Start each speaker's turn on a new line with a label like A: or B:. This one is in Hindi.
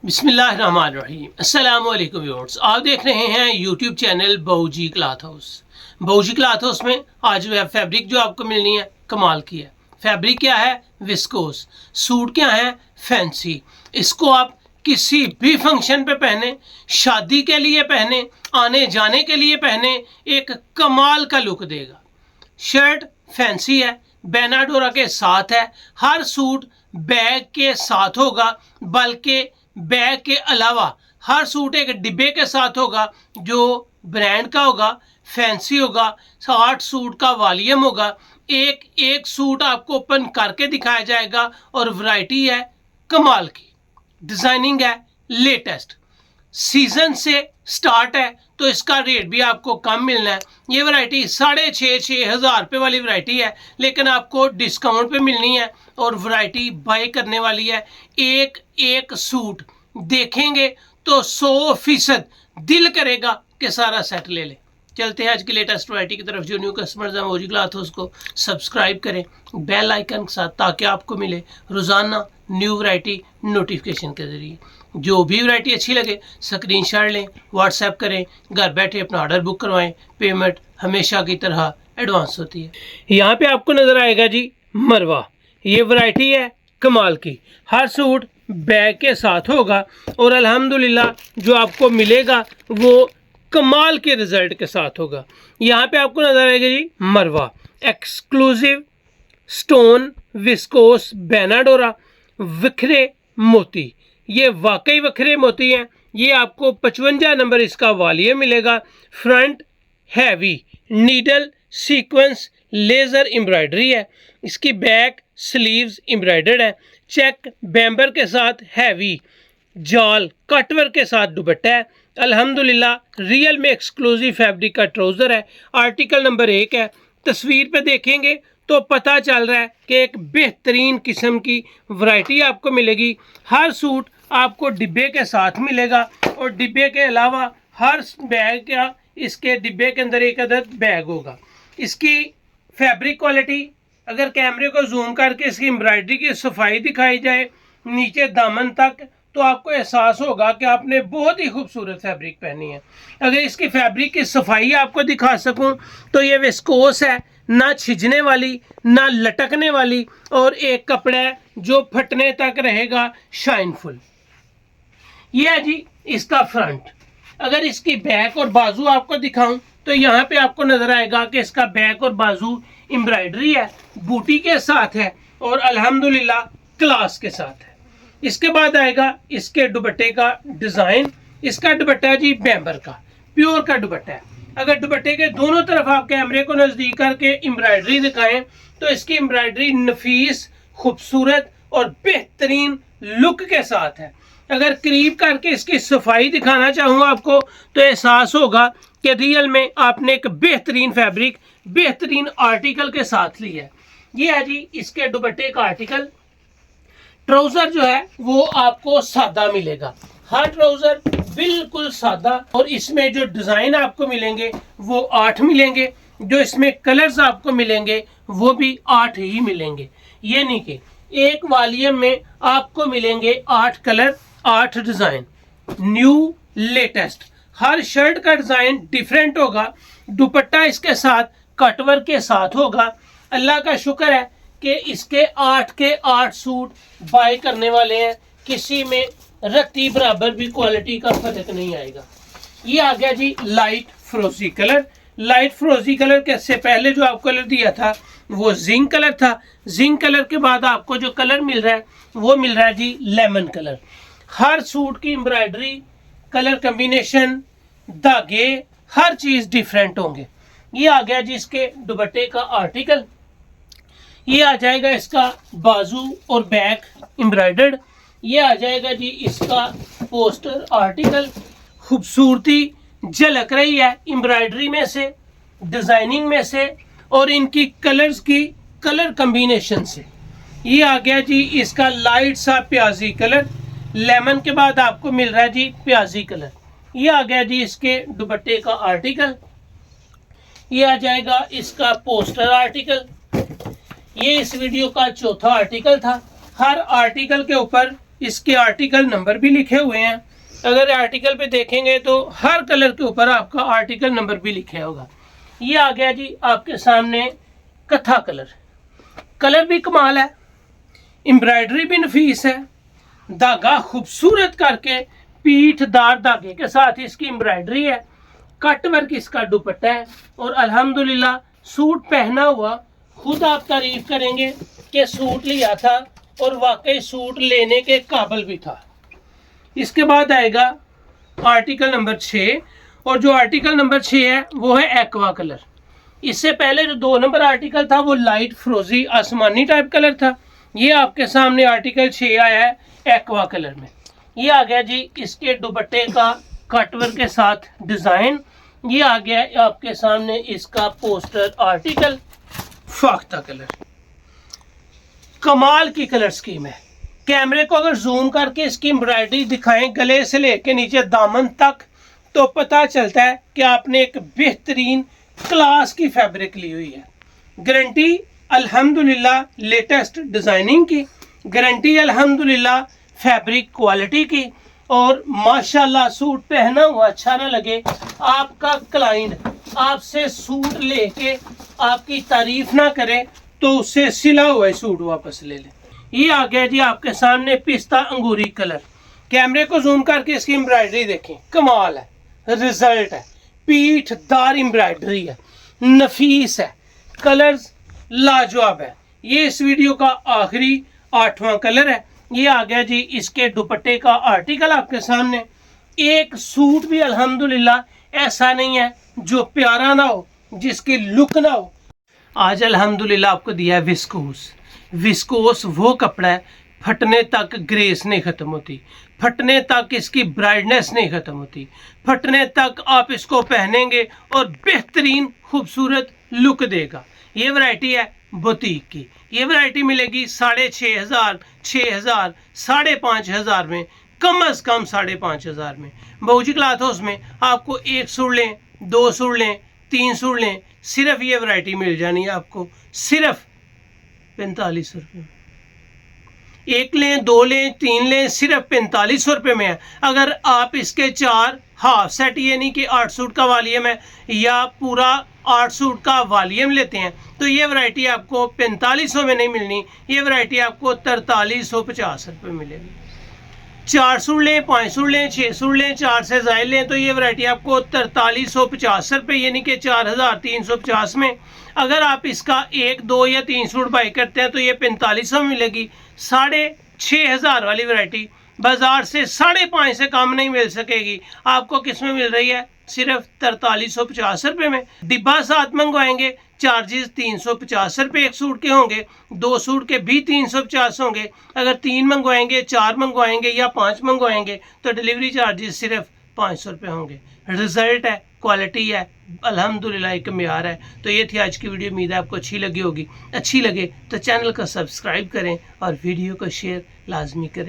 A: बिस्मिल्लाहिर्रहमानिर्रहीम। अस्सलामुअलैकुम व्यूअर्स, आप देख रहे हैं YouTube channel Bahuji cloth house. Bahuji cloth house में आज जो है फैब्रिक जो आपको मिलनी है कमाल की है। फैब्रिक क्या है? विस्कोस। सूट क्या है? फैंसी। इसको आप किसी भी फंक्शन पे पहने, शादी के लिए पहने, आने जाने के लिए पहने, एक कमाल का लुक देगा। शर्ट फैंसी है, बेनाडोरा के साथ है। हर सूट बैग के साथ होगा, बल्कि बैग के अलावा हर सूट एक डिब्बे के साथ होगा जो ब्रांड का होगा, फैंसी होगा। 60 सूट का वॉल्यूम होगा। एक एक सूट आपको ओपन करके दिखाया जाएगा और वैरायटी है कमाल की, डिजाइनिंग है लेटेस्ट। सीजन से स्टार्ट है तो इसका रेट भी आपको कम मिलना है। ये वैरायटी 6,500 रुपये वाली वैरायटी है, लेकिन आपको डिस्काउंट पे मिलनी है और वैरायटी बाय करने वाली है। एक एक सूट देखेंगे तो 100% दिल करेगा कि सारा सेट ले ले। चलते हैं आज की लेटेस्ट वैरायटी की तरफ। जो न्यू कस्टमर्स हैं बहूजी क्लॉथ हाउस को सब्सक्राइब करें बेल आइकन के साथ, ताकि आपको मिले रोज़ाना न्यू वैरायटी नोटिफिकेशन के ज़रिए। जो भी वैरायटी अच्छी लगे स्क्रीनशॉट लें, व्हाट्सएप करें, घर बैठे अपना ऑर्डर बुक करवाएं। पेमेंट हमेशा की तरह एडवांस होती है। यहाँ पे आपको नज़र आएगा जी मरवा। ये वैरायटी है कमाल की। हर सूट बैग के साथ होगा और अल्हम्दुलिल्लाह जो आपको मिलेगा वो कमाल के रिजल्ट के साथ होगा। यहाँ पे आपको नजर आएगा जी मरवा, एक्सक्लूसिव स्टोन विस्कोस बेनाडोरा वखरे मोती। ये वाकई वखरे मोती हैं। ये आपको 55 नंबर इसका वॉल्यूम मिलेगा। Front heavy needle sequence laser embroidery है। इसकी बैक स्लीव्स एम्ब्रॉयडर्ड है। चेक बैम्बर के साथ हैवी जाल कटवर्क के साथ दुपट्टा है। अल्हम्दुलिल्लाह रियल में एक्सक्लूसिव फैब्रिक का ट्राउज़र है। आर्टिकल नंबर 1 है। तस्वीर पे देखेंगे तो पता चल रहा है कि एक बेहतरीन किस्म की वैरायटी आपको मिलेगी। हर सूट आपको डिब्बे के साथ मिलेगा और डिब्बे के अलावा हर बैग का इसके डिब्बे के अंदर एक अदद बैग होगा। इसकी फैब्रिक क्वालिटी अगर कैमरे को जूम करके इसकी एम्ब्रॉयडरी की सफाई दिखाई जाए नीचे दामन तक, तो आपको एहसास होगा कि आपने बहुत ही खूबसूरत फैब्रिक पहनी है। अगर इसकी फैब्रिक की सफाई आपको दिखा सकूं तो ये विस्कोस है, ना छिजने वाली ना लटकने वाली, और एक कपड़ा है जो फटने तक रहेगा शाइनफुल। ये है जी इसका फ्रंट। अगर इसकी बैक और बाजू आपको दिखाऊं तो यहाँ पे आपको नजर आएगा कि इसका बैक और बाजू एम्ब्रॉयडरी है, बूटी के साथ है और अल्हम्दुलिल्लाह क्लास के साथ है। इसके बाद आएगा इसके दुपट्टे का डिजाइन। इसका दुपट्टा है जी बैम्बर का, प्योर का दुपट्टा है। अगर दुपट्टे के दोनों तरफ आप कैमरे को नजदीक करके एम्ब्रॉयडरी दिखाएं तो इसकी एम्ब्रॉयडरी नफीस, खूबसूरत और बेहतरीन लुक के साथ है। अगर करीब करके इसकी सफाई दिखाना चाहूँ आपको तो एहसास होगा कि रियल में आपने एक बेहतरीन फैब्रिक, बेहतरीन आर्टिकल के साथ ली है। ये है जी इसके दुपट्टे का आर्टिकल। ट्राउजर जो है वो आपको सादा मिलेगा। हर ट्राउजर बिल्कुल सादा, और इसमें जो डिजाइन आपको मिलेंगे वो 8 मिलेंगे। जो इसमें कलर्स आपको मिलेंगे वो भी 8 ही मिलेंगे। ये नहीं कि एक वॉल्यूम में आपको मिलेंगे 8 कलर 8 डिजाइन, न्यू लेटेस्ट। हर शर्ट का डिजाइन डिफरेंट होगा। दुपट्टा इसके साथ कटवर्क के साथ होगा। अल्लाह का शुक्र है कि इसके 8 के 8 सूट बाय करने वाले हैं। किसी में रत्ती बराबर भी क्वालिटी का फर्क नहीं आएगा। ये आ गया जी लाइट फ्रोजी कलर। लाइट फ्रोजी कलर के से पहले जो आपको कलर दिया था वो जिंक कलर था। जिंक कलर के बाद आपको जो कलर मिल रहा है वो मिल रहा है जी लेमन कलर। हर सूट की एम्ब्रॉयडरी, कलर कम्बिनेशन, धागे, हर चीज डिफरेंट होंगे। ये आ गया जी इसके दुपट्टे का आर्टिकल। ये आ जाएगा इसका बाजू और बैक एम्ब्रॉयडर्ड। ये आ जाएगा जी इसका पोस्टर आर्टिकल। खूबसूरती झलक रही है एम्ब्रॉयडरी में से, डिजाइनिंग में से और इनकी कलर्स की कलर कम्बिनेशन से। ये आ गया जी इसका लाइट सा प्याजी कलर। लेमन के बाद आपको मिल रहा है जी प्याजी कलर। ये आ गया जी इसके दुपट्टे का आर्टिकल। ये आ जाएगा इसका पोस्टर आर्टिकल। ये इस वीडियो का चौथा आर्टिकल था। हर आर्टिकल के ऊपर इसके आर्टिकल नंबर भी लिखे हुए हैं। अगर आर्टिकल पे देखेंगे तो हर कलर के ऊपर आपका आर्टिकल नंबर भी लिखा होगा। ये आ गया जी आपके सामने कथा कलर। कलर भी कमाल है, एम्ब्रॉयडरी भी नफीस है, धागा खूबसूरत करके पीठदार धागे के साथ इसकी एम्ब्रॉयडरी है, कट वर्क इसका दुपट्टा है और अल्हम्दुलिल्लाह सूट पहना हुआ खुद आप तारीफ करेंगे कि सूट लिया था और वाकई सूट लेने के काबिल भी था। इसके बाद आएगा आर्टिकल नंबर 6 और जो आर्टिकल नंबर 6 है वो है एक्वा कलर। इससे पहले जो 2 नंबर आर्टिकल था वो लाइट फ्रोजी आसमानी टाइप कलर था। ये आपके सामने आर्टिकल 6 आया है एक्वा कलर में। ये आ गया जी इसके दुपट्टे का कटवर्क के साथ डिज़ाइन। ये आ गया आपके सामने इसका पोस्टर आर्टिकल फाख्ता कलर। कमाल की कलर स्कीम है। कैमरे को अगर जूम करके इसकी एम्ब्रॉयडरी दिखाएं गले से लेके नीचे दामन तक तो पता चलता है कि आपने एक बेहतरीन क्लास की फैब्रिक ली हुई है। गारंटी अल्हम्दुलिल्लाह लेटेस्ट डिज़ाइनिंग की, गारंटी अल्हम्दुलिल्लाह फैब्रिक क्वालिटी की और माशाल्लाह सूट पहना हुआ अच्छा ना लगे, आपका क्लाइंट आपसे सूट लेके आपकी तारीफ ना करे तो उससे सिला हुआ सूट वापस ले ले। ये आ गया जी आपके सामने पिस्ता अंगूरी कलर। कैमरे को जूम करके इसकी एम्ब्रॉयडरी देखें, कमाल है, रिजल्ट है, पीठदार एम्ब्रॉयडरी है, नफीस है, कलर्स लाजवाब है। ये इस वीडियो का आखिरी 8वां कलर है। ये आ गया जी इसके दुपट्टे का आर्टिकल आपके सामने। एक सूट भी अल्हम्दुलिल्लाह ऐसा नहीं है जो प्यारा ना हो, जिसकी लुक ना हो। आज अल्हम्दुलिल्लाह आपको दिया है विस्कोस। विस्कोस वो कपड़ा है फटने तक ग्रेस नहीं ख़त्म होती, फटने तक इसकी ब्राइटनेस नहीं ख़त्म होती, फटने तक आप इसको पहनेंगे और बेहतरीन खूबसूरत लुक देगा। ये वैरायटी है बुटीक की। ये वैरायटी मिलेगी 6,500, 6,000, 5,500 में, कम अज़ कम 5,500 में। बहूजी क्लॉथ हाउस में आपको 1 सूट लें, 2 सूट लें, 3 सूट लें, सिर्फ ये वैरायटी मिल जानी है आपको सिर्फ 45 रुपये में। 1 लें, 2 लें, 3 लें, सिर्फ 45 रुपये में है। अगर आप इसके 4 हाफ सेट यानी कि 8 सूट का वॉल्यूम है या पूरा 8 सूट का वॉल्यूम लेते हैं तो ये वैरायटी आपको 4500 में नहीं मिलनी, ये वैरायटी आपको 4350 रुपये मिलेगी। 4 सूट लें, 5 सूट लें, 6 सूट लें, 4 से ज़ायद लें तो ये वैरायटी आपको 4350 रुपये यानी कि 4350 में। अगर आप इसका 1, 2 या 3 सूट बाई करते हैं तो ये 4500 में मिलेगी। 6,500 वाली वैरायटी बाजार से 5.5 से कम नहीं मिल सकेगी। आपको किस में मिल रही है? सिर्फ 4350 रुपये में। डिब्बा साथ मंगवाएंगे, चार्जेस 350 रुपये 1 सूट के होंगे, 2 सूट के भी 350 होंगे। अगर 3 मंगवाएंगे, 4 मंगवाएंगे या 5 मंगवाएंगे तो डिलीवरी चार्जेस सिर्फ 500 रुपये होंगे। रिजल्ट है, क्वालिटी है, अल्हम्दुलिल्लाह एक म्यार है। तो ये थी आज की वीडियो, उम्मीद है आपको अच्छी लगी होगी। अच्छी लगे तो चैनल को सब्सक्राइब करें और वीडियो को शेयर लाजमी करें।